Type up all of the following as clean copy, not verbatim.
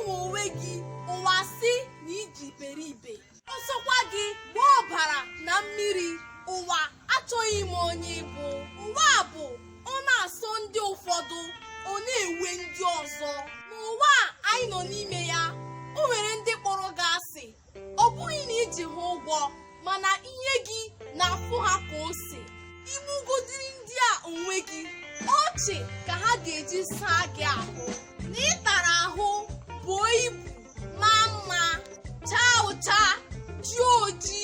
ịnwe onwe gị ụwa si na iji iberibe. Ọsọkwa gị gbaa ọbara na mmiri, ụwa achọghị ime onye ịbụ. Ụwa bụ ọ na-asọ ndị ụfọdụ, ọ na-ewe ndị ọzọ. N'ụwa anyị nọ n'ime ya, o nwere ndị kpọrọ gị asị, ọ bụghị na iji ha ụgwọ, mana ihe gị na-afụ ha ka ose. Igbugodiri ndị a onwe gị, ọchị ka ha ga-eji saa gị ahụ. Na ịtara ahụ, buo ibu, maa mma, chaa ụcha, ji oji,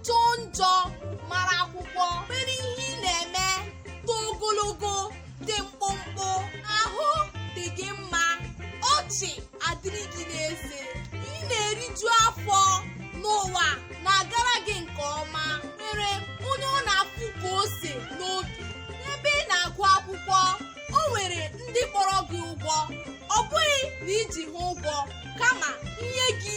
chọọ njọ, mara akwụkwọ, nwere ihe ị na-eme, too ogologo, dị mkpụmkpụ, ahụ dị gị mma, ọchị adịrị gị n'eze, ị na-eriju afọ, n'ụwa na-agara gị nke ọma, nwere onye ọ na-afụ ka ose n'obi. N'ebe ị na-agụ akwụkwọ, o nwere ndị kpọrọ gị ụgwọ, ọ bụghị na iji ha ụgwọ, kama ihe gị